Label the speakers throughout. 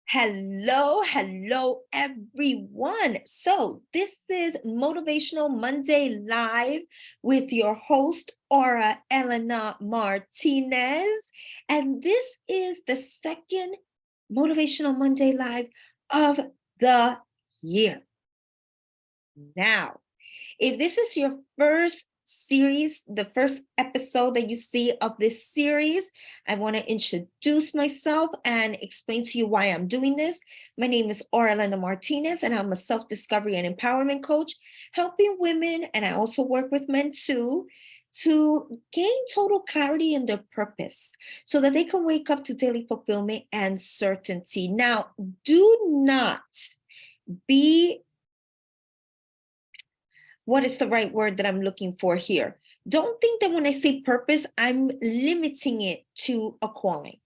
Speaker 1: Hello, everyone. So, this is Motivational Monday Live with your host, Aura Elena Martinez. And this is the second Motivational Monday Live of the year. Now, if this is your first series, the first episode that you see of this series, I want to introduce myself and explain to you why I'm doing this. My name is Aurelena Martinez, and I'm a self-discovery and empowerment coach, helping women, and I also work with men too, to gain total clarity in their purpose so that they can wake up to daily fulfillment and certainty. Now, do not be what is the right word that I'm looking for here? Don't think that when I say purpose, I'm limiting it to a calling,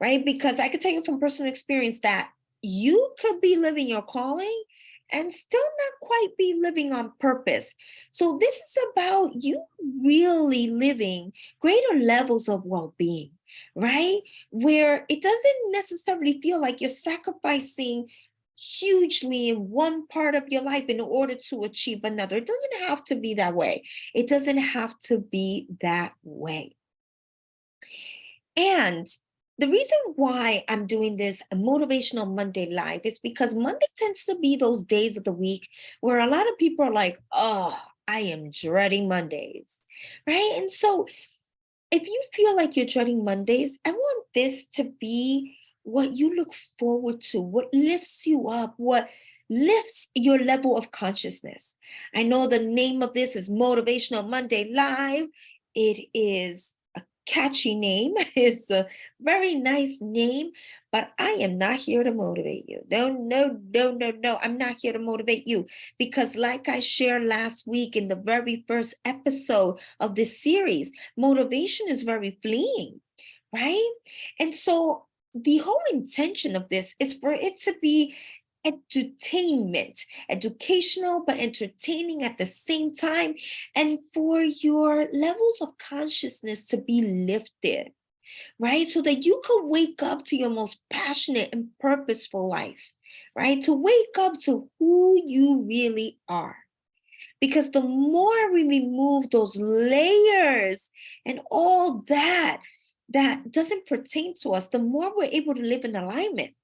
Speaker 1: right? Because I could tell you from personal experience that you could be living your calling and still not quite be living on purpose. So this is about you really living greater levels of well-being, right? Where it doesn't necessarily feel like you're sacrificing hugely in one part of your life in order to achieve another. It doesn't have to be that way. It doesn't have to be that way. And the reason why I'm doing this Motivational Monday Live is because Monday tends to be those days of the week where a lot of people are like, oh, I am dreading Mondays, right? And so if you feel like you're dreading Mondays, I want this to be what you look forward to, what lifts you up, what lifts your level of consciousness. I know the name of this is Motivational Monday Live. It is a catchy name. It's a very nice name, but I am not here to motivate you. No. I'm not here to motivate you because, like I shared last week in the very first episode of this series, motivation is very fleeting, right? And so the whole intention of this is for it to be entertainment, educational, but entertaining at the same time, and for your levels of consciousness to be lifted, right? So that you could wake up to your most passionate and purposeful life, right? To wake up to who you really are. Because the more we remove those layers and all that that doesn't pertain to us, the more we're able to live in alignment.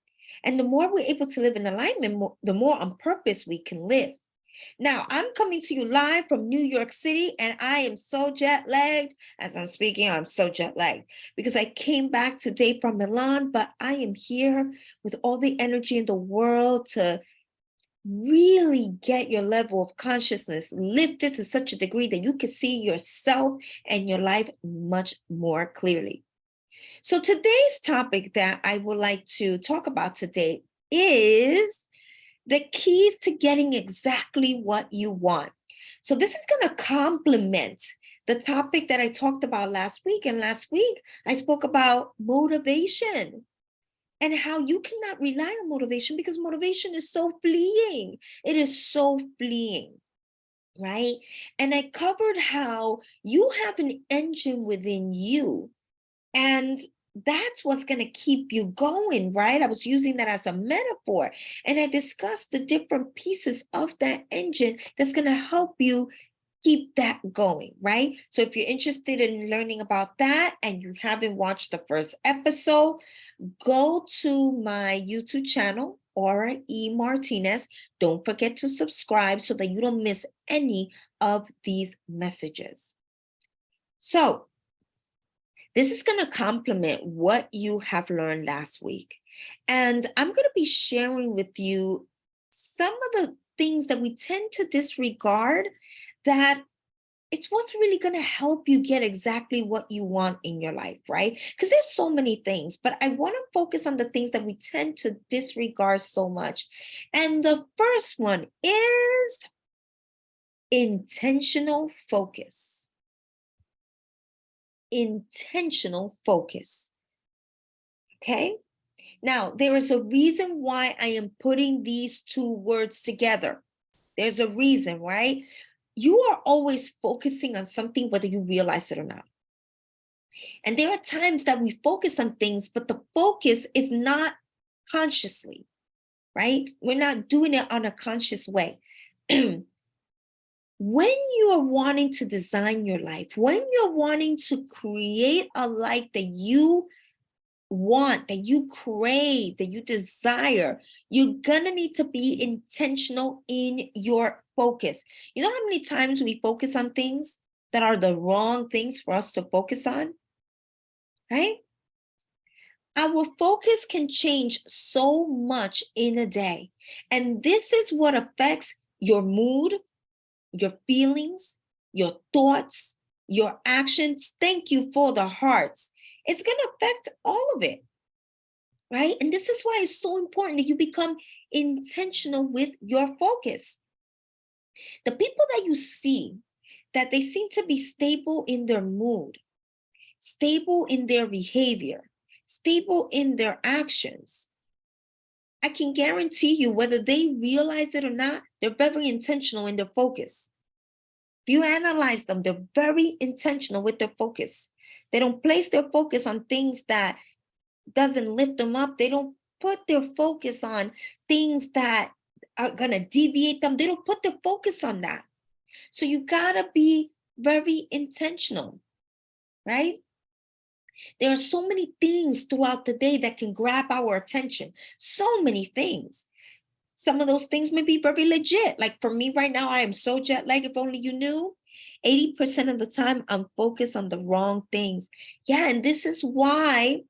Speaker 1: And the more we're able to live in alignment, the more on purpose we can live. Now, I'm coming to you live from New York City, and I am so jet lagged. As I'm speaking, I'm so jet lagged because I came back today from Milan, but I am here with all the energy in the world to really get your level of consciousness lifted to such a degree that you can see yourself and your life much more clearly. So today's topic that I would like to talk about today is the keys to getting exactly what you want. So this is going to complement the topic that I talked about last week. And last week, I spoke about motivation and how you cannot rely on motivation because motivation is so fleeting. It is so fleeting, right? And I covered how you have an engine within you, and that's what's going to keep you going, right? I was using that as a metaphor. And I discussed the different pieces of that engine that's going to help you keep that going, right? So if you're interested in learning about that and you haven't watched the first episode, go to my YouTube channel, Aura E. Martinez. Don't forget to subscribe so that you don't miss any of these messages. So this is going to complement what you have learned last week. And I'm going to be sharing with you some of the things that we tend to disregard that it's what's really going to help you get exactly what you want in your life, right? Because there's so many things, but I want to focus on the things that we tend to disregard so much. And the first one is intentional focus. Intentional focus. Okay? Now, there is a reason why I am putting these two words together. There's a reason, right? You are always focusing on something, whether you realize it or not. And there are times that we focus on things, but the focus is not consciously, right? We're not doing it on a conscious way. When you are wanting to design your life, when you're wanting to create a life that you want, that you crave, that you desire, you're gonna need to be intentional in your focus. You know how many times we focus on things that are the wrong things for us to focus on, right? Our focus can change so much in a day. And this is what affects your mood, your feelings, your thoughts, your actions. Thank you for the hearts. It's going to affect all of it, right? And this is why it's so important that you become intentional with your focus. The people that you see, that they seem to be stable in their mood, stable in their behavior, stable in their actions, I can guarantee you, whether they realize it or not, they're very intentional in their focus. If you analyze them, they're very intentional with their focus. They don't place their focus on things that doesn't lift them up. They don't put their focus on things that are going to deviate them. They don't put their focus on that. So you got to be very intentional, right? There are so many things throughout the day that can grab our attention. So many things. Some of those things may be very legit. Like for me right now, I am so jet lagged. If only you knew, 80% of the time I'm focused on the wrong things. Yeah, and this is why,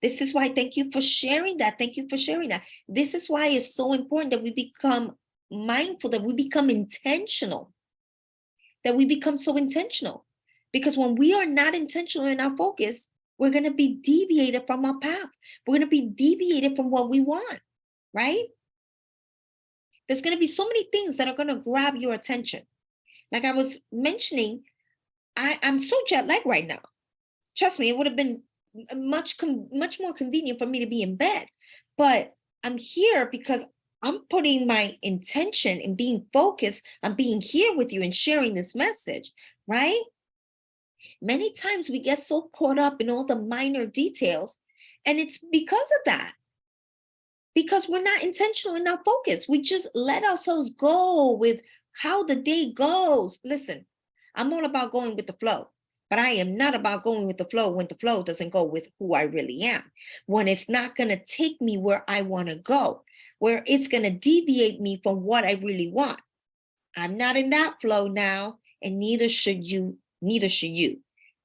Speaker 1: thank you for sharing that. Thank you for sharing that. This is why it's so important that we become mindful, that we become intentional, that we become so intentional. Because when we are not intentional in our focus, we're going to be deviated from our path. We're going to be deviated from what we want, right? There's going to be so many things that are going to grab your attention. Like I was mentioning, I'm so jet lagged right now. Trust me, it would have been much more convenient for me to be in bed. But I'm here because I'm putting my intention in being focused on being here with you and sharing this message, right? Many times we get so caught up in all the minor details, and it's because of that. Because we're not intentional in our focus. We just let ourselves go with how the day goes. Listen, I'm all about going with the flow, but I am not about going with the flow when the flow doesn't go with who I really am, when it's not going to take me where I want to go, where it's going to deviate me from what I really want. I'm not in that flow now, and neither should you.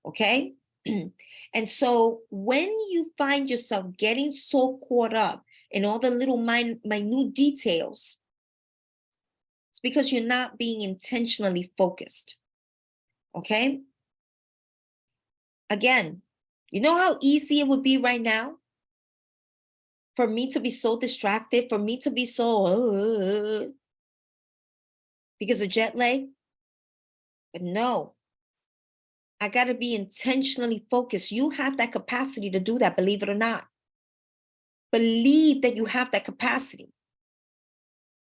Speaker 1: Okay? And so when you find yourself getting so caught up in all the little minute details, it's because you're not being intentionally focused. Okay? Again, you know how easy it would be right now for me to be so distracted, for me to be so because of jet lag? But no, I got to be intentionally focused. You have that capacity to do that, believe it or not. Believe that you have that capacity.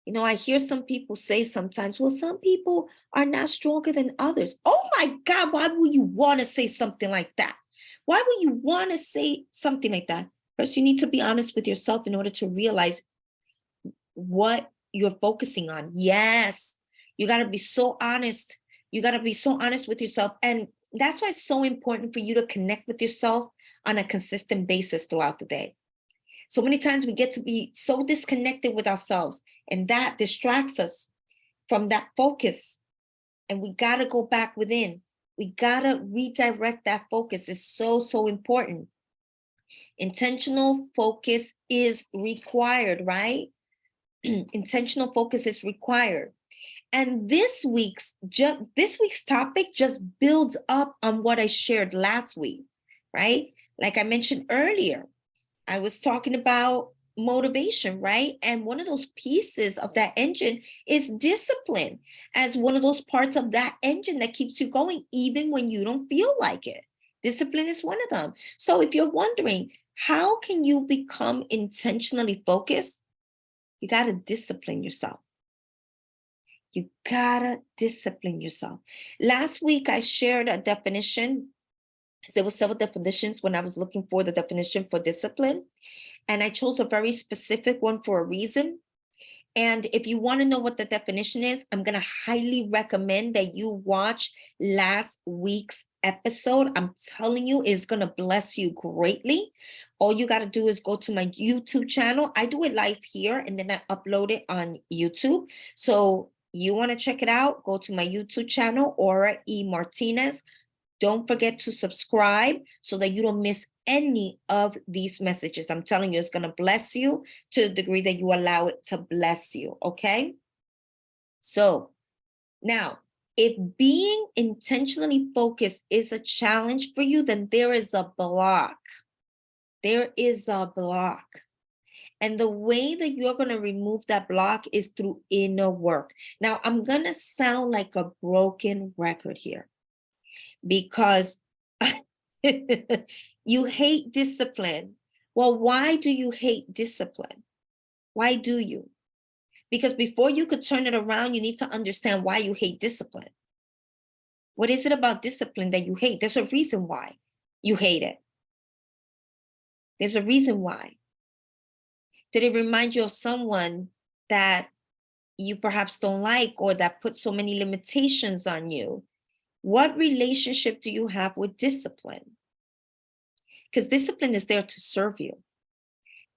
Speaker 1: You know, I hear some people say sometimes, well, some people are not stronger than others. Oh my God, why would you want to say something like that? Why would you want to say something like that? First, you need to be honest with yourself in order to realize what you're focusing on. Yes, you got to be so honest. You got to be so honest with yourself. And that's why it's so important for you to connect with yourself on a consistent basis throughout the day. So many times we get to be so disconnected with ourselves, and that distracts us from that focus. And we got to go back within. We got to redirect that focus. It's so, so important. Intentional focus is required, right? Intentional focus is required. And this week's topic just builds up on what I shared last week, right? Like I mentioned earlier, I was talking about motivation, right? And one of those pieces of that engine is discipline, as one of those parts of that engine that keeps you going even when you don't feel like it. Discipline is one of them. So if you're wondering, how can you become intentionally focused? You got to discipline yourself. You gotta discipline yourself. Last week, I shared a definition. There were several definitions when I was looking for the definition for discipline. And I chose a very specific one for a reason. And if you want to know what the definition is, I'm going to highly recommend that you watch last week's episode. I'm telling you, it's going to bless you greatly. All you got to do is go to my YouTube channel. I do it live here and then I upload it on YouTube. So you want to check it out, go to my YouTube channel, Aura E. Martinez. Don't forget to subscribe so that you don't miss any of these messages. I'm telling you, it's going to bless you to the degree that you allow it to bless you. Okay. So now, if being intentionally focused is a challenge for you, then there is a block. There is a block. And the way that you're going to remove that block is through inner work. Now, I'm going to sound like a broken record here, because you hate discipline. Well, why do you hate discipline? Why do you? Because before you could turn it around, you need to understand why you hate discipline. What is it about discipline that you hate? There's a reason why you hate it. There's a reason why. Did it remind you of someone that you perhaps don't like, or that put so many limitations on you? What relationship do you have with discipline? Because discipline is there to serve you.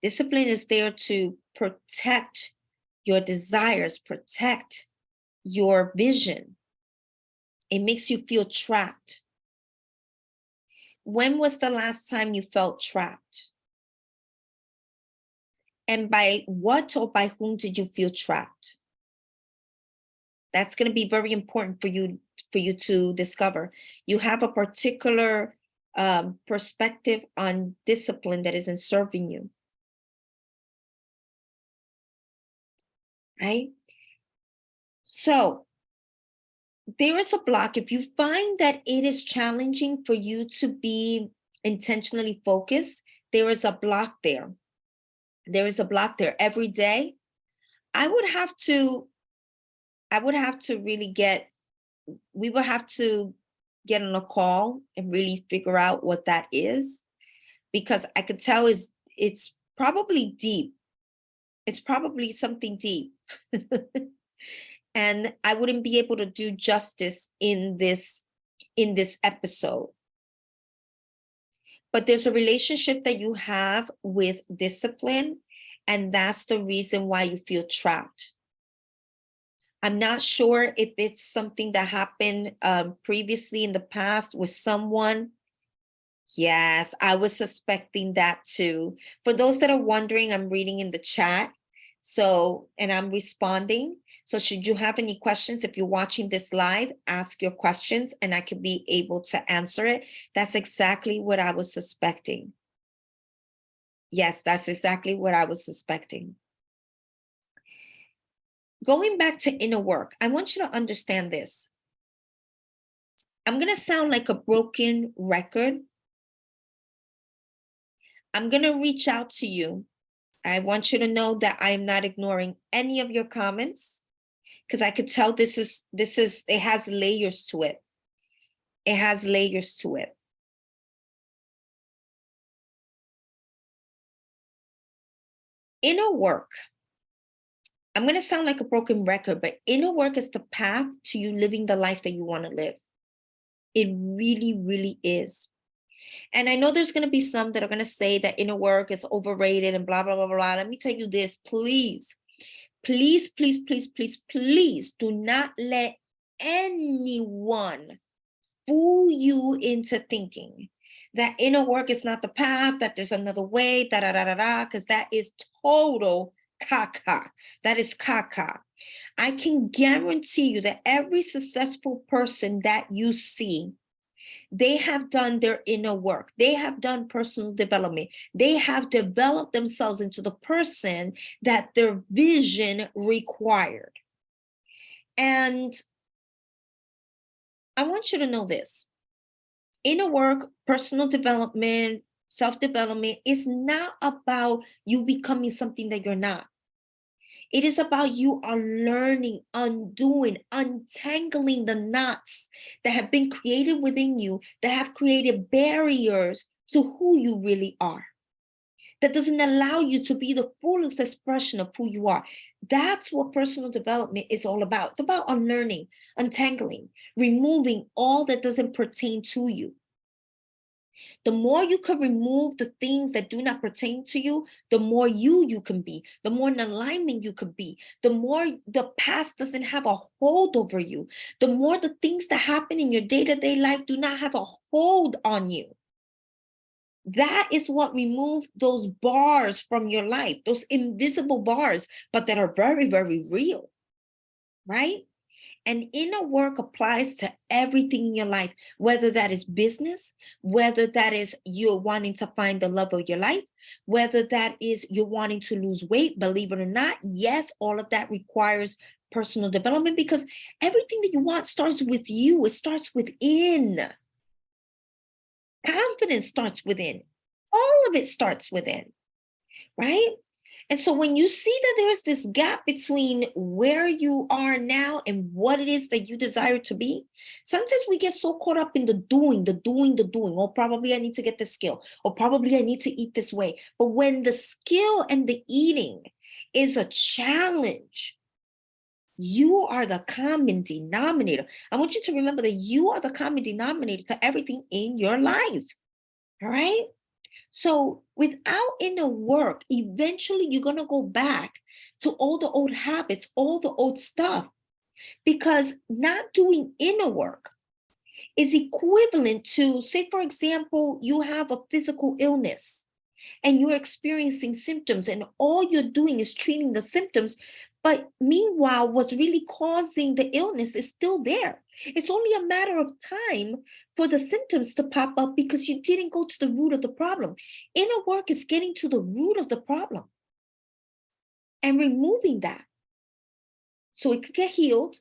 Speaker 1: Discipline is there to protect your desires, protect your vision. It makes you feel trapped. When was the last time you felt trapped? And by what or by whom did you feel trapped? That's going to be very important for you to discover. You have a particular perspective on discipline that isn't serving you. Right? So there is a block. If you find that it is challenging for you to be intentionally focused, there is a block there. There is a block there every day. I would have to really we will have to get on a call and really figure out what that is, because I could tell it's probably deep. It's probably something deep. And I wouldn't be able to do justice in this episode. But there's a relationship that you have with discipline, and that's the reason why you feel trapped. I'm not sure if it's something that happened previously in the past with someone. Yes, I was suspecting that too. For those that are wondering, I'm reading in the chat. So, and I'm responding. So should you have any questions, if you're watching this live, ask your questions and I can be able to answer it. That's exactly what I was suspecting. Yes, that's exactly what I was suspecting. Going back to inner work, I want you to understand this. I'm going to sound like a broken record. I'm going to reach out to you. I want you to know that I am not ignoring any of your comments, because I could tell it has layers to it. It has layers to it. Inner work. I'm going to sound like a broken record, but inner work is the path to you living the life that you want to live. It really, really is. And I know there's going to be some that are going to say that inner work is overrated and blah, blah, blah, blah. Let me tell you this, please, please, please, please, please, please do not let anyone fool you into thinking that inner work is not the path, that there's another way, da, da, da, da, da, because that is total caca. That is caca. I can guarantee you that every successful person that you see, they have done their inner work. They have done personal development. They have developed themselves into the person that their vision required. And I want you to know this. Inner work, personal development, self-development is not about you becoming something that you're not. It is about you unlearning, undoing, untangling the knots that have been created within you, that have created barriers to who you really are. that doesn't allow you to be the fullest expression of who you are. That's what personal development is all about. It's about unlearning, untangling, removing all that doesn't pertain to you. The more you can remove the things that do not pertain to you, the more you can be, the more in alignment you can be, the more the past doesn't have a hold over you, the more the things that happen in your day-to-day life do not have a hold on you. That is what removes those bars from your life, those invisible bars, but that are very, very real, right? And inner work applies to everything in your life, whether that is business, whether that is you're wanting to find the love of your life, whether that is you're wanting to lose weight. Believe it or not, yes, all of that requires personal development, because everything that you want starts with you. It starts within. Confidence starts within. All of it starts within, right? And so when you see that there's this gap between where you are now and what it is that you desire to be, sometimes we get so caught up in the doing, the doing, the doing. Oh, probably I need to get this skill, or probably I need to eat this way. But when the skill and the eating is a challenge, you are the common denominator. I want you to remember that you are the common denominator to everything in your life. All right? So without inner work, eventually you're going to go back to all the old habits, all the old stuff, because not doing inner work is equivalent to, say, for example, you have a physical illness and you're experiencing symptoms, and all you're doing is treating the symptoms. But meanwhile, what's really causing the illness is still there. It's only a matter of time for the symptoms to pop up because you didn't go to the root of the problem. Inner work is getting to the root of the problem and removing that so it could get healed,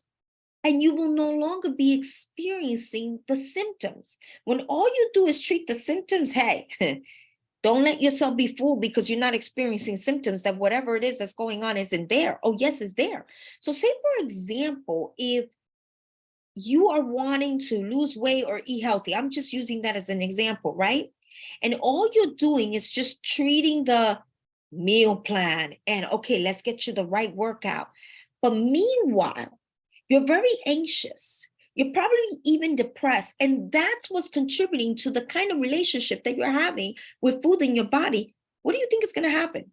Speaker 1: and you will no longer be experiencing the symptoms. When all you do is treat the symptoms, hey, don't let yourself be fooled because you're not experiencing symptoms, that whatever it is that's going on isn't there. Oh, yes, it's there. So say, for example, if you are wanting to lose weight or eat healthy, I'm just using that as an example, right? And all you're doing is just treating the meal plan and, okay, let's get you the right workout. But meanwhile, you're very anxious. You're probably even depressed. And that's what's contributing to the kind of relationship that you're having with food in your body. What do you think is going to happen?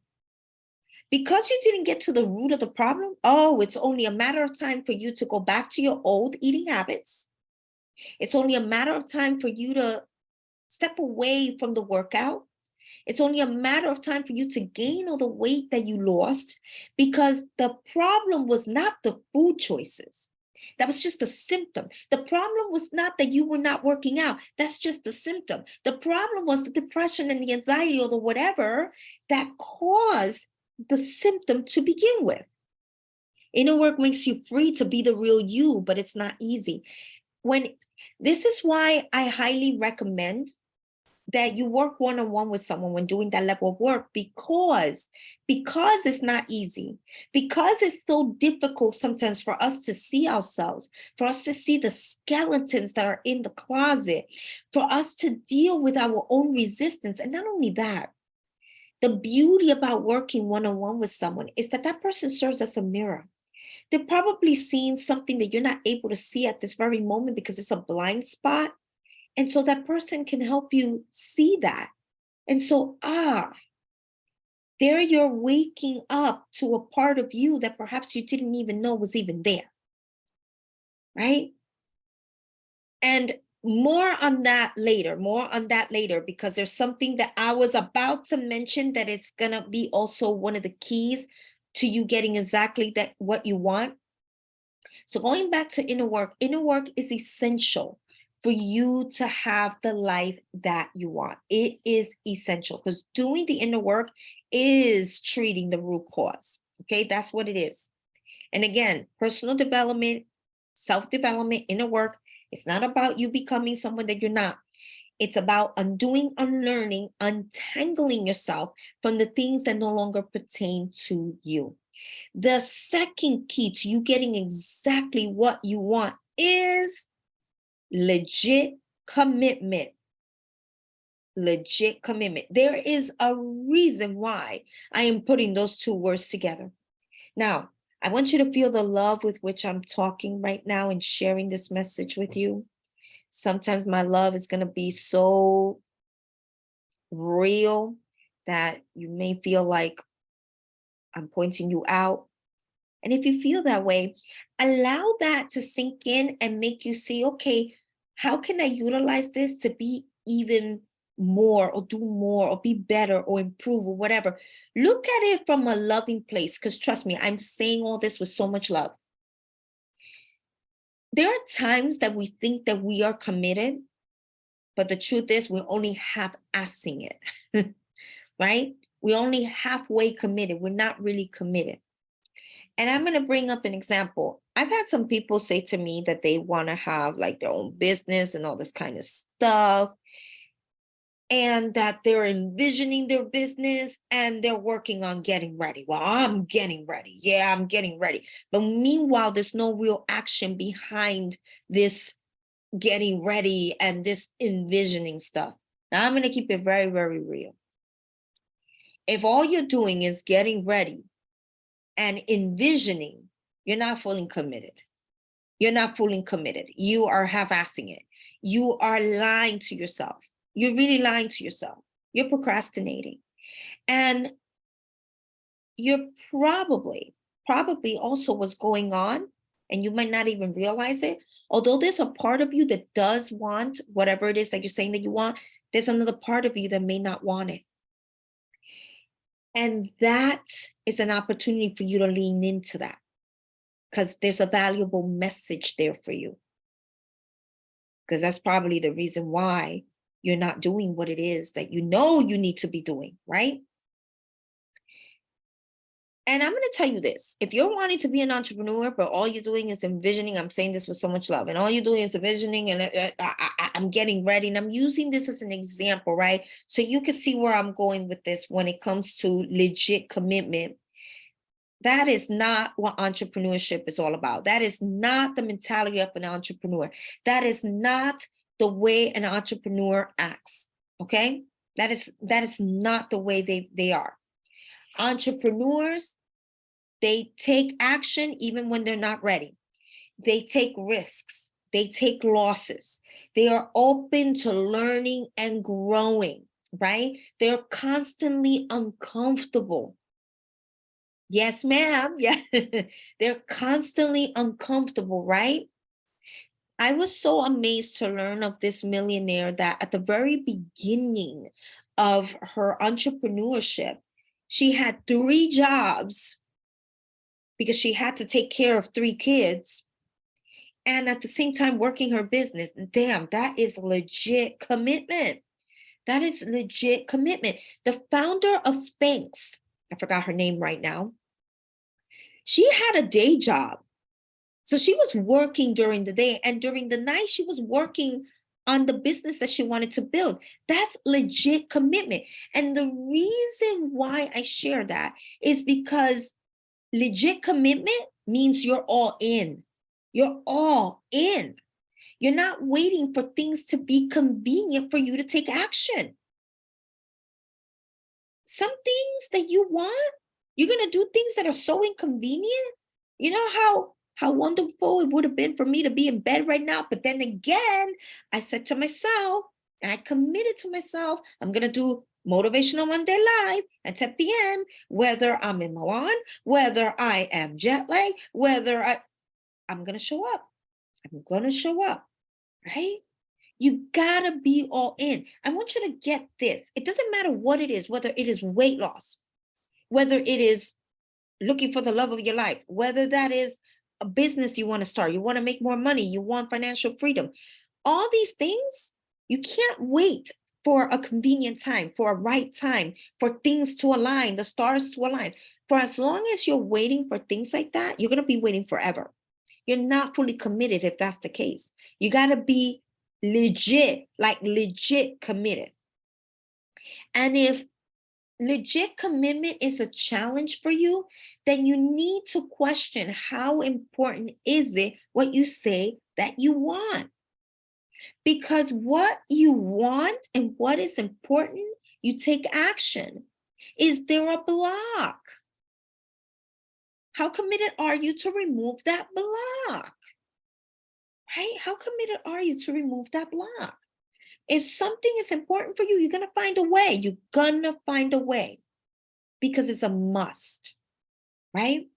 Speaker 1: Because you didn't get to the root of the problem, oh, it's only a matter of time for you to go back to your old eating habits. It's only a matter of time for you to step away from the workout. It's only a matter of time for you to gain all the weight that you lost, because the problem was not the food choices. That was just a symptom. The problem was not that you were not working out. That's just a symptom. The problem was the depression and the anxiety or the whatever that caused the symptom to begin with. Inner work makes you free to be the real you, but it's not easy. This is why I highly recommend that you work one-on-one with someone when doing that level of work, because it's not easy, because it's so difficult sometimes for us to see ourselves, for us to see the skeletons that are in the closet, for us to deal with our own resistance. And not only that, the beauty about working one-on-one with someone is that that person serves as a mirror. They're probably seeing something that you're not able to see at this very moment because it's a blind spot. And so that person can help you see that. And so, there you're waking up to a part of you that perhaps you didn't even know was even there, right? And more on that later, because there's something that I was about to mention that it's going to be also one of the keys to you getting exactly that what you want. So going back to inner work is essential for you to have the life that you want. It is essential, because doing the inner work is treating the root cause. Okay, that's what it is. And again, personal development, self-development, inner work, it's not about you becoming someone that you're not. It's about undoing, unlearning, untangling yourself from the things that no longer pertain to you. The second key to you getting exactly what you want is legit commitment. legit commitment. There is a reason why I am putting those two words together. Now, I want you to feel the love with which I'm talking right now and sharing this message with you. Sometimes my love is going to be so real that you may feel like I'm pointing you out. And if you feel that way, allow that to sink in and make you see, okay, how can I utilize this to be even more or do more or be better or improve or whatever? Look at it from a loving place, because trust me, I'm saying all this with so much love. There are times that we think that we are committed, but the truth is we're only half-assing it, right? We're only halfway committed. We're not really committed. And I'm going to bring up an example. I've had some people say to me that they want to have like their own business and all this kind of stuff, and that they're envisioning their business and they're working on getting ready. Well, I'm getting ready. Yeah, I'm getting ready. But meanwhile, there's no real action behind this getting ready and this envisioning stuff. Now, I'm going to keep it very, very real. If all you're doing is getting ready and envisioning, you're not fully committed. You're not fully committed. You are half-assing it. You are lying to yourself. You're really lying to yourself. You're procrastinating. And you're probably also what's going on, and you might not even realize it. Although there's a part of you that does want whatever it is that you're saying that you want, there's another part of you that may not want it. And that is an opportunity for you to lean into that, because there's a valuable message there for you. Because that's probably the reason why you're not doing what it is that you know you need to be doing, right? And I'm going to tell you this. If you're wanting to be an entrepreneur, but all you're doing is envisioning, I'm saying this with so much love, and all you're doing is envisioning, and I'm getting ready, and I'm using this as an example, right? So you can see where I'm going with this when it comes to legit commitment. That is not what entrepreneurship is all about. That is not the mentality of an entrepreneur. That is not the way an entrepreneur acts, okay? That is not the way they are. Entrepreneurs, they take action even when they're not ready. They take risks. They take losses. They are open to learning and growing, right? They're constantly uncomfortable. Yes, ma'am. Yeah. They're constantly uncomfortable, right? I was so amazed to learn of this millionaire that at the very beginning of her entrepreneurship, she had 3 jobs because she had to take care of 3 kids, and at the same time working her business. Damn, that is legit commitment. That is legit commitment. The founder of Spanx, I forgot her name right now, she had a day job. So she was working during the day, and during the night, she was working on the business that she wanted to build. That's legit commitment. And the reason why I share that is because legit commitment means you're all in. You're all in. You're not waiting for things to be convenient for you to take action. Some things that you want, you're going to do things that are so inconvenient. You know how wonderful it would have been for me to be in bed right now. But then again, I said to myself, and I committed to myself, I'm going to do Motivational Monday Live at 10 p.m., whether I'm in Milan, whether I am jet lagged, I'm going to show up. I'm going to show up, right? You gotta be all in. I want you to get this. It doesn't matter what it is, whether it is weight loss, whether it is looking for the love of your life, whether that is a business you want to start, you want to make more money, you want financial freedom. All these things, you can't wait for a convenient time, for a right time, for things to align, the stars to align. For as long as you're waiting for things like that, you're going to be waiting forever. You're not fully committed if that's the case. You got to be legit, like legit committed. And if legit commitment is a challenge for you, then you need to question how important is it what you say that you want. Because what you want and what is important, you take action. Is there a block? How committed are you to remove that block? Right? How committed are you to remove that block? If something is important for you, you're going to find a way. You're going to find a way because it's a must, right?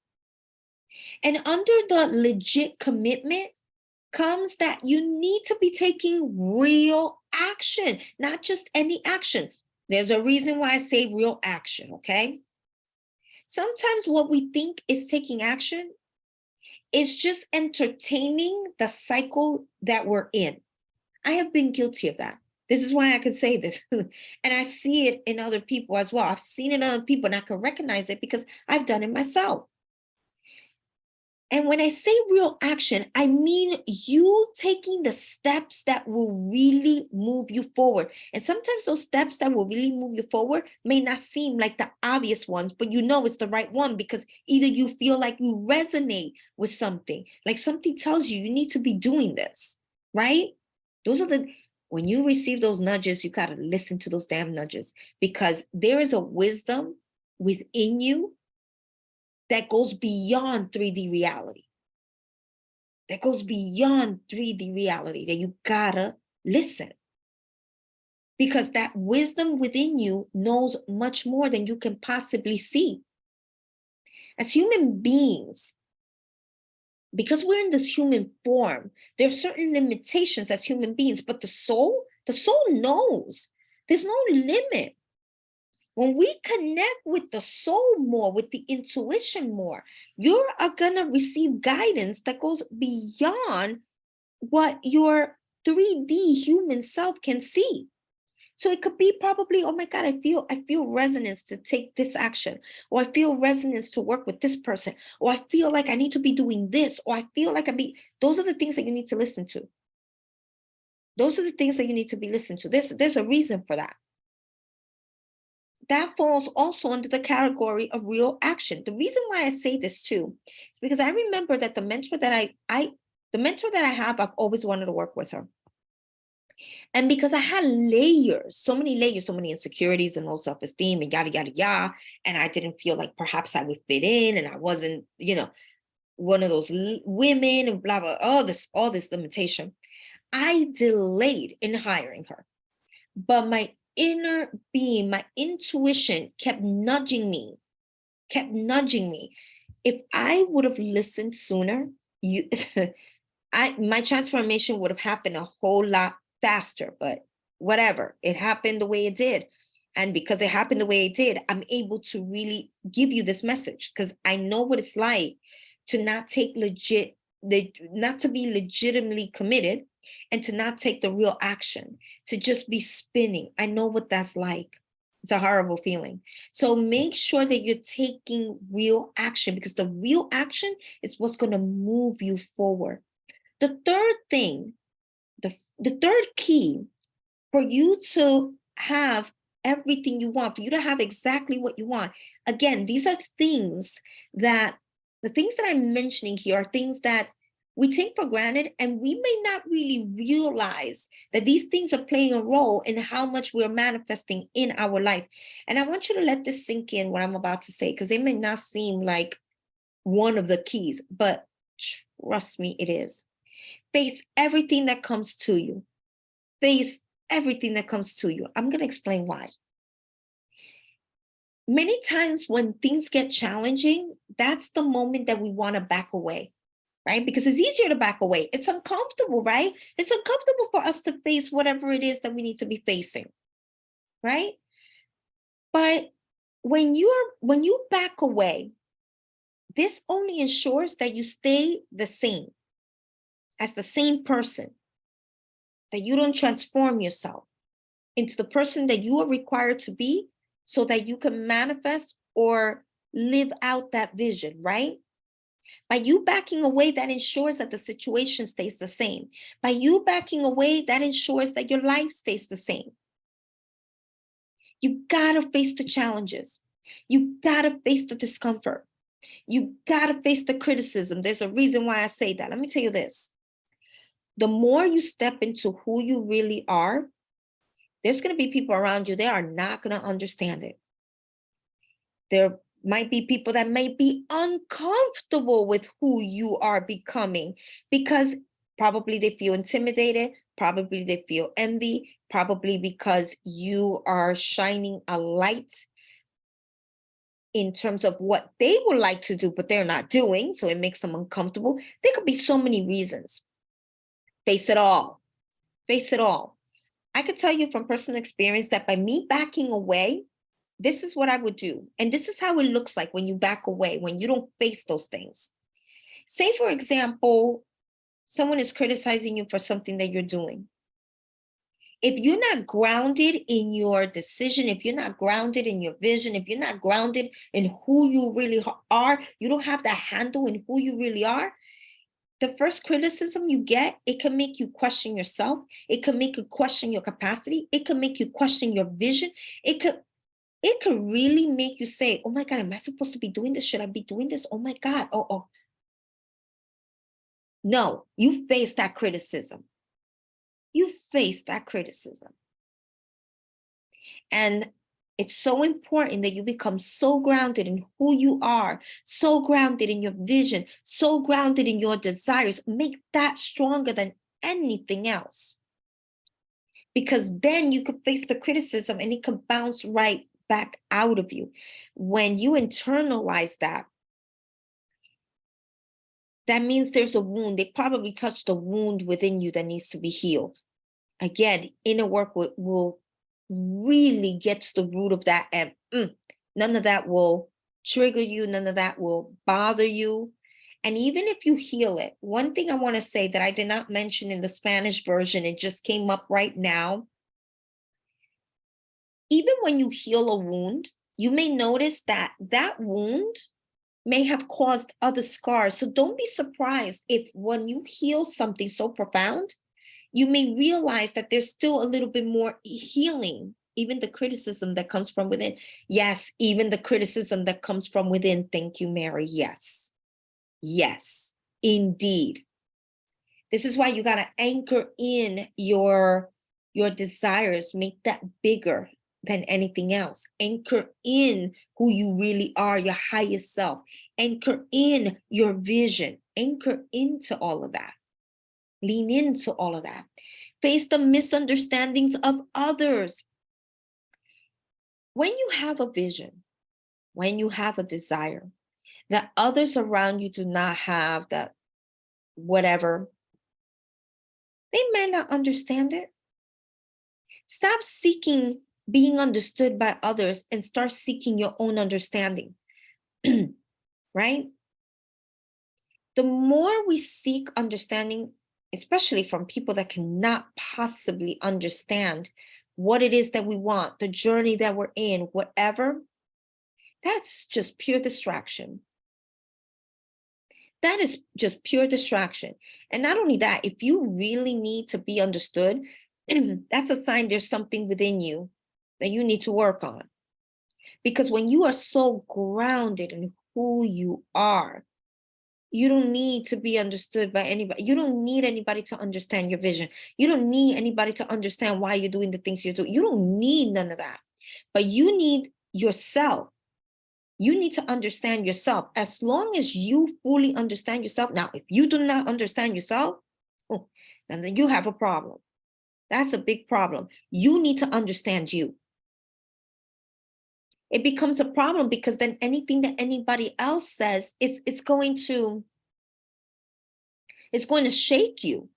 Speaker 1: And under the legit commitment comes that you need to be taking real action, not just any action. There's a reason why I say real action, okay? Sometimes what we think is taking action is just entertaining the cycle that we're in. I have been guilty of that. This is why I can say this. And I see it in other people as well. I've seen it in other people and I can recognize it because I've done it myself. And when I say real action, I mean you taking the steps that will really move you forward. And sometimes those steps that will really move you forward may not seem like the obvious ones, but you know it's the right one because either you feel like you resonate with something, like something tells you you need to be doing this, right? Those are when you receive those nudges, you got to listen to those damn nudges because there is a wisdom within you that goes beyond 3D reality. That goes beyond 3D reality that you gotta listen. Because that wisdom within you knows much more than you can possibly see. As human beings, because we're in this human form, there are certain limitations as human beings, but the soul knows. There's no limit. When we connect with the soul more, with the intuition more, you are going to receive guidance that goes beyond what your 3D human self can see. So it could be probably, oh my God, I feel resonance to take this action, or I feel resonance to work with this person, or I feel like I need to be doing this, or I feel like those are the things that you need to listen to. Those are the things that you need to be listened to. There's a reason for that. That falls also under the category of real action. The reason why I say this too is because I remember that the mentor that I have, I've always wanted to work with her. And because I had layers, so many insecurities and low self-esteem and yada, yada, yada. And I didn't feel like perhaps I would fit in and I wasn't, one of those women and blah, blah, all this limitation. I delayed in hiring her. But my inner being, my intuition kept nudging me. If I would have listened sooner, my transformation would have happened a whole lot faster, but whatever, it happened the way it did. And because it happened the way it did, I'm able to really give you this message because I know what it's like to not not to be legitimately committed and to not take the real action, to just be spinning. I know what that's like. It's a horrible feeling. So make sure that you're taking real action because the real action is what's going to move you forward. The third thing, the third key for you to have everything you want, for you to have exactly what you want. Again, these are things that the things that I'm mentioning here are things that we take for granted, and we may not really realize that these things are playing a role in how much we're manifesting in our life. And I want you to let this sink in, what I'm about to say, because it may not seem like one of the keys, but trust me, it is. Face everything that comes to you. Face everything that comes to you. I'm going to explain why. Many times when things get challenging, that's the moment that we want to back away, right? Because it's easier to back away. It's uncomfortable, right? It's uncomfortable for us to face whatever it is that we need to be facing, right? But when you back away, this only ensures that you stay the same, as the same person, that you don't transform yourself into the person that you are required to be so that you can manifest or live out that vision, right? By you backing away, that ensures that the situation stays the same. By you backing away, that ensures that your life stays the same. You gotta face the challenges. You gotta face the discomfort. You gotta face the criticism. There's a reason why I say that. Let me tell you this. The more you step into who you really are, there's going to be people around you, they are not going to understand it. There might be people that may be uncomfortable with who you are becoming because probably they feel intimidated, probably they feel envy, probably because you are shining a light in terms of what they would like to do, but they're not doing. So it makes them uncomfortable. There could be so many reasons. Face it all. Face it all. I could tell you from personal experience that by me backing away, this is what I would do. And this is how it looks like when you back away, when you don't face those things. Say, for example, someone is criticizing you for something that you're doing. If you're not grounded in your decision, if you're not grounded in your vision, if you're not grounded in who you really are, you don't have that handle in who you really are, the first criticism you get, it can make you question yourself. It can make you question your capacity. It can make you question your vision. It could really make you say, oh my God, am I supposed to be doing this? Should I be doing this? Oh my God. Oh. No, you face that criticism. You face that criticism. And it's so important that you become so grounded in who you are, so grounded in your vision, so grounded in your desires. Make that stronger than anything else. Because then you could face the criticism and it could bounce right back out of you. When you internalize that, that means there's a wound. They probably touched a wound within you that needs to be healed. Again, inner work will really get to the root of that, and none of that will trigger you. None of that will bother you. And even if you heal it, one thing I want to say that I did not mention in the Spanish version, it just came up right now. Even when you heal a wound, you may notice that that wound may have caused other scars. So don't be surprised if when you heal something so profound, you may realize that there's still a little bit more healing, even the criticism that comes from within. Yes, even the criticism that comes from within. Thank you, Mary. Yes. Yes, indeed. This is why you got to anchor in your desires, make that bigger than anything else. Anchor in who you really are, your highest self. Anchor in your vision. Anchor into all of that. Lean into all of that. Face the misunderstandings of others. When you have a vision, when you have a desire that others around you do not have, that whatever, they may not understand it. Stop seeking being understood by others and start seeking your own understanding, right? The more we seek understanding, especially from people that cannot possibly understand what it is that we want, the journey that we're in, whatever, that's just pure distraction. That is just pure distraction. And not only that, if you really need to be understood, that's a sign there's something within you that you need to work on. Because when you are so grounded in who you are, you don't need to be understood by anybody. You don't need anybody to understand your vision. You don't need anybody to understand why you're doing the things you're doing. You don't need none of that. But you need yourself. You need to understand yourself. As long as you fully understand yourself. Now, if you do not understand yourself, then you have a problem. That's a big problem. You need to understand you. It becomes a problem because then anything that anybody else says it's going to shake you.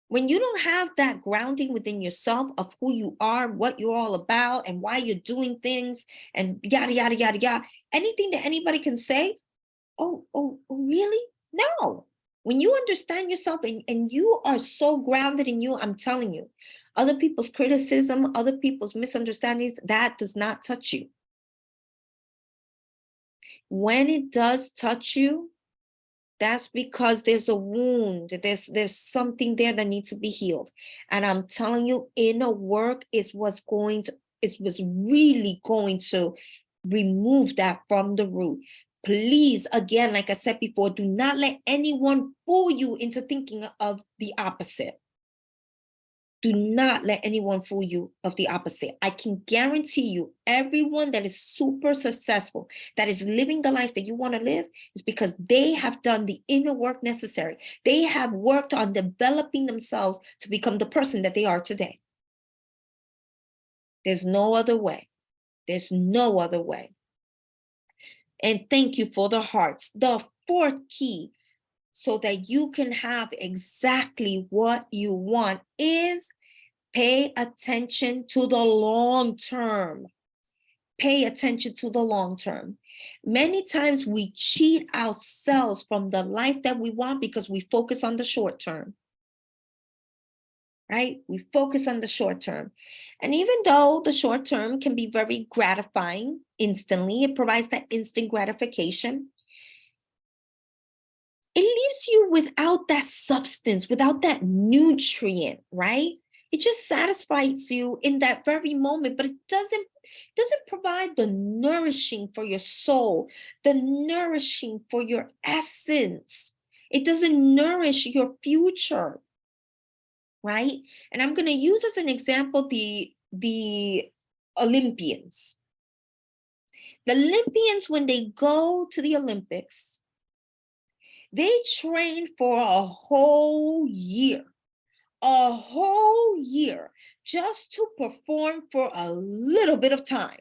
Speaker 1: When you don't have that grounding within yourself of who you are, what you're all about, and why you're doing things, and yada, yada, yada, yada, anything that anybody can say, oh, really? No. When you understand yourself and you are so grounded in you, I'm telling you, other people's criticism, other people's misunderstandings, that does not touch you. When it does touch you, that's because there's a wound. There's something there that needs to be healed. And I'm telling you, inner work is what's really going to remove that from the root. Please, again, like I said before, do not let anyone fool you into thinking of the opposite. Do not let anyone fool you of the opposite. I can guarantee you, everyone that is super successful, that is living the life that you want to live, is because they have done the inner work necessary. They have worked on developing themselves to become the person that they are today. There's no other way. There's no other way. And thank you for the hearts. The fourth key, so that you can have exactly what you want, is pay attention to the long term. Pay attention to the long term. Many times we cheat ourselves from the life that we want because we focus on the short term, right? We focus on the short term. And even though the short term can be very gratifying instantly, it provides that instant gratification, it leaves you without that substance, without that nutrient, right? It just satisfies you in that very moment, but it doesn't provide the nourishing for your soul, the nourishing for your essence. It doesn't nourish your future, right? And I'm going to use as an example the Olympians. The Olympians, when they go to the Olympics, they train for a whole year just to perform for a little bit of time.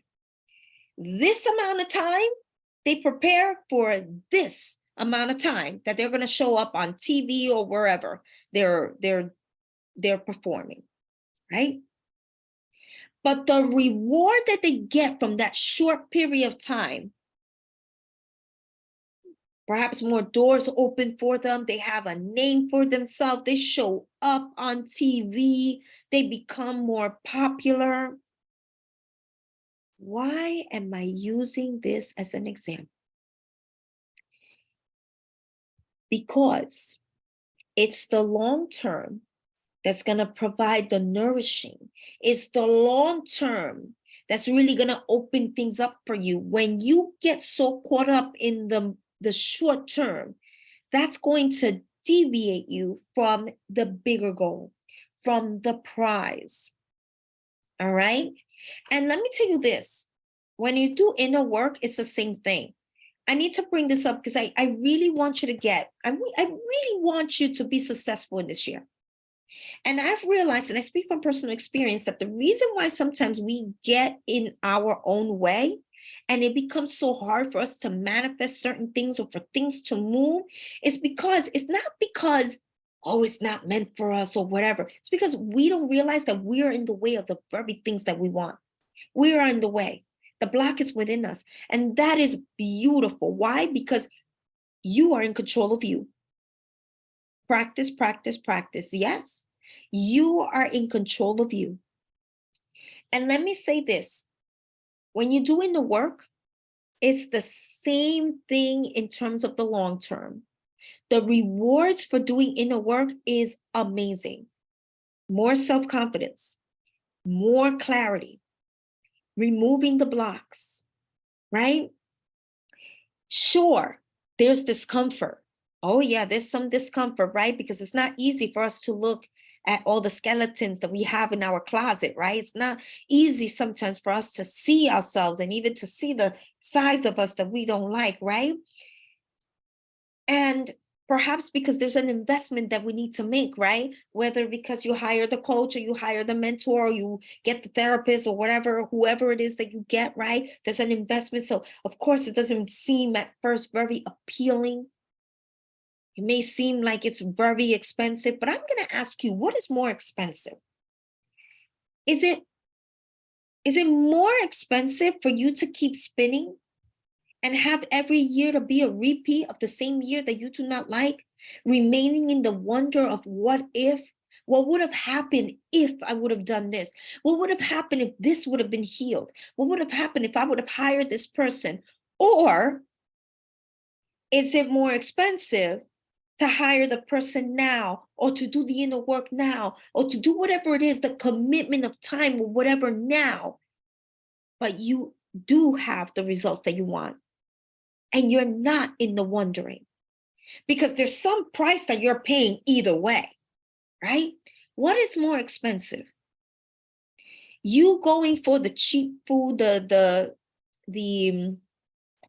Speaker 1: This amount of time, they prepare for this amount of time that they're going to show up on TV or wherever they're performing, right? But the reward that they get from that short period of time, perhaps more doors open for them. They have a name for themselves. They show up on TV. They become more popular. Why am I using this as an example? Because it's the long term that's going to provide the nourishing. It's the long term that's really going to open things up for you. When you get so caught up in the short term, that's going to deviate you from the bigger goal, from the prize. All right. And let me tell you this, when you do inner work, it's the same thing. I need to bring this up because I really want you to get, I really want you to be successful in this year. And I've realized, and I speak from personal experience, that the reason why sometimes we get in our own way and it becomes so hard for us to manifest certain things or for things to move is because it's not because, oh, it's not meant for us or whatever. It's because we don't realize that we are in the way of the very things that we want. We are in the way. The block is within us. And that is beautiful. Why? Because you are in control of you. Practice, practice, practice. Yes, you are in control of you. And let me say this, when you're doing the work, it's the same thing in terms of the long term. The rewards for doing inner work is amazing. More self-confidence, more clarity, removing the blocks, right? Sure, there's discomfort. Oh yeah, there's some discomfort, right? Because it's not easy for us to look at all the skeletons that we have in our closet, right? It's not easy sometimes for us to see ourselves and even to see the sides of us that we don't like, right? And perhaps because there's an investment that we need to make, right? Whether because you hire the coach or you hire the mentor or you get the therapist or whatever, whoever it is that you get, right? There's an investment. So of course it doesn't seem at first very appealing. It may seem like it's very expensive, but I'm going to ask you, what is more expensive? Is it more expensive for you to keep spinning and have every year to be a repeat of the same year that you do not like, remaining in the wonder of what if? What would have happened if I would have done this? What would have happened if this would have been healed? What would have happened if I would have hired this person? Or is it more expensive to hire the person now, or to do the inner work now, or to do whatever it is, the commitment of time or whatever now, but you do have the results that you want? and you're not in the wondering, because there's some price that you're paying either way, right? What is more expensive? You going for the cheap food, the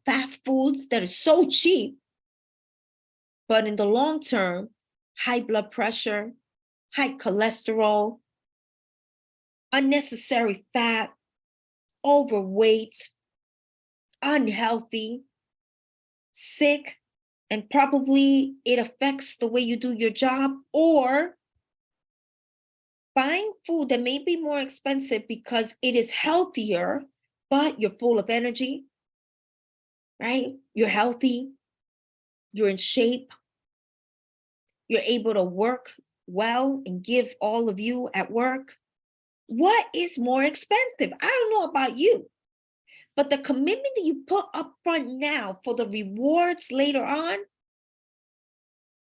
Speaker 1: fast foods that are so cheap, but in the long term, high blood pressure, high cholesterol, unnecessary fat, overweight, unhealthy, sick, and probably it affects the way you do your job, or buying food that may be more expensive because it is healthier, but you're full of energy, right? You're healthy, you're in shape, you're able to work well and give all of you at work. What is more expensive? I don't know about you, but the commitment that you put up front now for the rewards later on,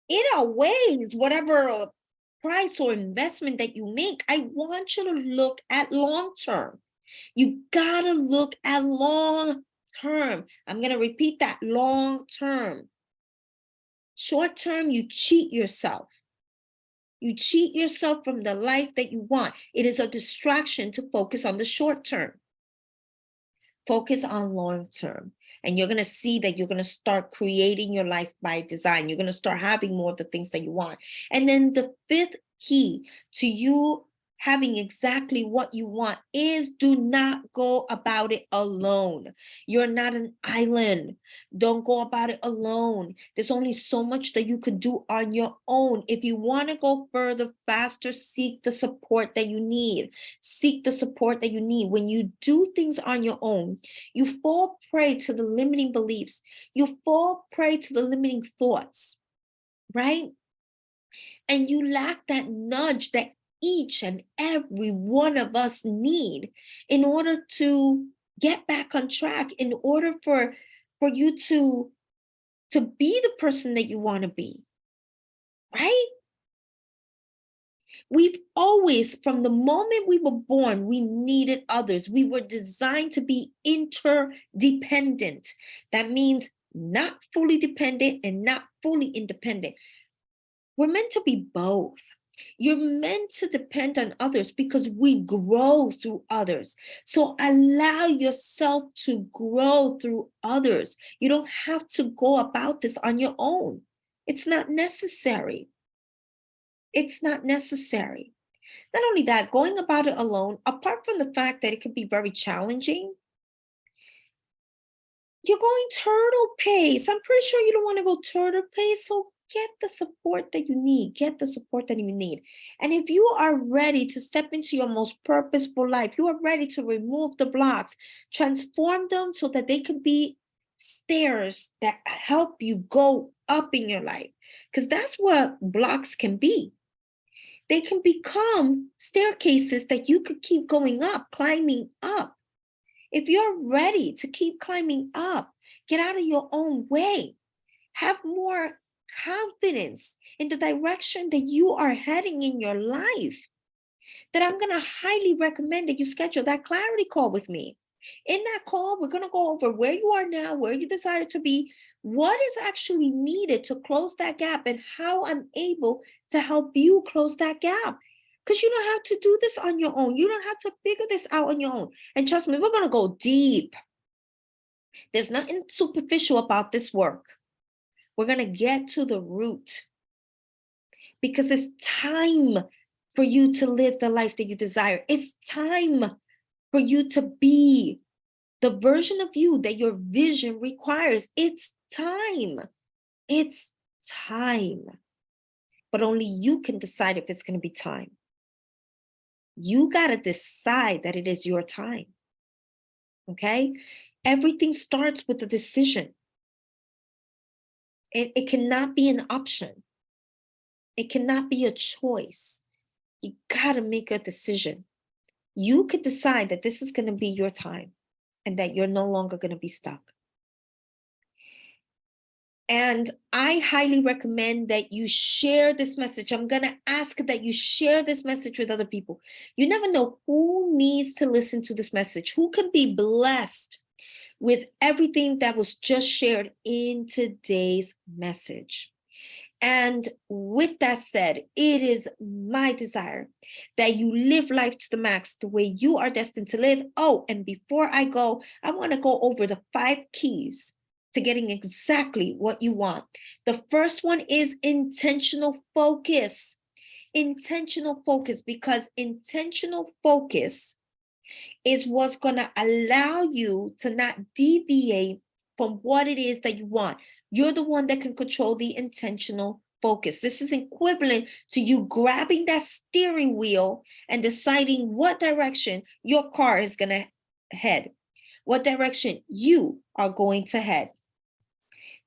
Speaker 1: it outweighs whatever price or investment that you make. I want you to look at long term. You gotta look at long term. I'm gonna repeat that: long term. Short term, you cheat yourself. You cheat yourself from the life that you want. It is a distraction to focus on the short term. Focus on long term. And you're going to see that you're going to start creating your life by design. You're going to start having more of the things that you want. And then the fifth key to you having exactly what you want is: do not go about it alone. You're not an island. Don't go about it alone. There's only so much that you could do on your own. If you want to go further, faster, seek the support that you need. Seek the support that you need. When you do things on your own, you fall prey to the limiting beliefs. You fall prey to the limiting thoughts, right? And you lack that nudge that each and every one of us need in order to get back on track, in order for you to be the person that you want to be, right? We've always, from the moment we were born, we needed others. We were designed to be interdependent. That means not fully dependent and not fully independent. We're meant to be both. You're meant to depend on others because we grow through others. So allow yourself to grow through others. You don't have to go about this on your own. It's not necessary. It's not necessary. Not only that, going about it alone, apart from the fact that it can be very challenging, you're going turtle pace. I'm pretty sure you don't want to go turtle pace. So get the support that you need. Get the support that you need. And if you are ready to step into your most purposeful life, you are ready to remove the blocks, transform them so that they can be stairs that help you go up in your life. Because that's what blocks can be. They can become staircases that you could keep going up, climbing up. If you're ready to keep climbing up, get out of your own way. Have more confidence in the direction that you are heading in your life. Then I'm going to highly recommend that you schedule that clarity call with me. In that call, we're going to go over where you are now, where you desire to be, what is actually needed to close that gap, and how I'm able to help you close that gap. Because you don't have to do this on your own. You don't have to figure this out on your own. And trust me, we're going to go deep. There's nothing superficial about this work. We're going to get to the root, because it's time for you to live the life that you desire. It's time for you to be the version of you that your vision requires. It's time. It's time. But only you can decide if it's going to be time. You got to decide that it is your time. Okay? Everything starts with a decision. It cannot be an option. It cannot be a choice. You got to make a decision. You could decide that this is going to be your time and that you're no longer going to be stuck. And I highly recommend that you share this message. I'm going to ask that you share this message with other people. You never know who needs to listen to this message, who can be blessed with everything that was just shared in today's message. And with that said, it is my desire that you live life to the max the way you are destined to live. Oh, and before I go, I want to go over the 5 keys to getting exactly what you want. The first one is intentional focus. Intentional focus, because intentional focus is what's going to allow you to not deviate from what it is that you want. You're the one that can control the intentional focus. This is equivalent to you grabbing that steering wheel and deciding what direction your car is going to head, what direction you are going to head.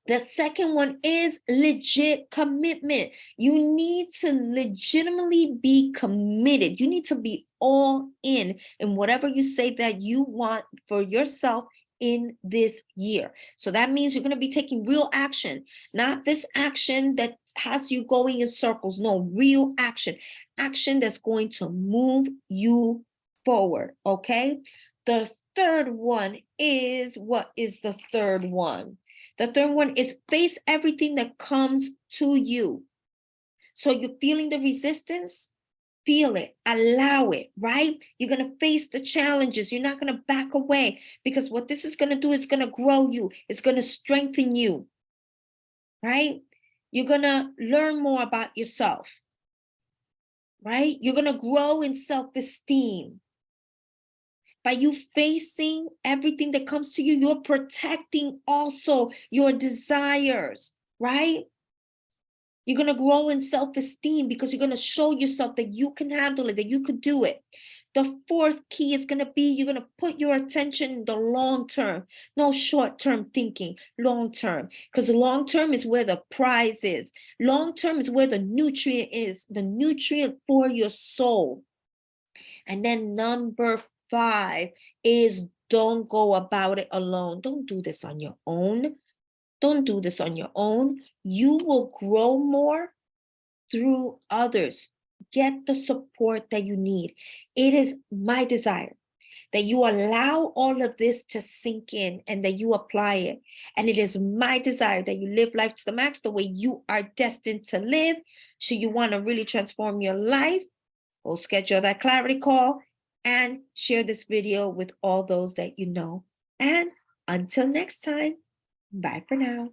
Speaker 1: The second one is legit commitment. You need to legitimately be committed. You need to be all in whatever you say that you want for yourself in this year. So that means you're going to be taking real action, not this action that has you going in circles. No, real action, action that's going to move you forward. Okay. The third one is, what is the third one? The third one is face everything that comes to you. So you're feeling the resistance, feel it, allow it, right? You're going to face the challenges. You're not going to back away, because what this is going to do is going to grow you. It's going to strengthen you, right? You're going to learn more about yourself, right? You're going to grow in self-esteem. By you facing everything that comes to you, you're protecting also your desires, right? You're going to grow in self-esteem because you're going to show yourself that you can handle it, that you could do it. The fourth key is going to be, you're going to put your attention in the long term, no short-term thinking, long term, because long term is where the prize is. Long term is where the nutrient is, the nutrient for your soul. And then number 5 is, don't go about it alone. Don't do this on your own. Don't do this on your own. You will grow more through others. Get the support that you need. It is my desire that you allow all of this to sink in and that you apply it. And it is my desire that you live life to the max the way you are destined to live. Should you want to really transform your life, we'll schedule that clarity call and share this video with all those that you know. And until next time, bye for now.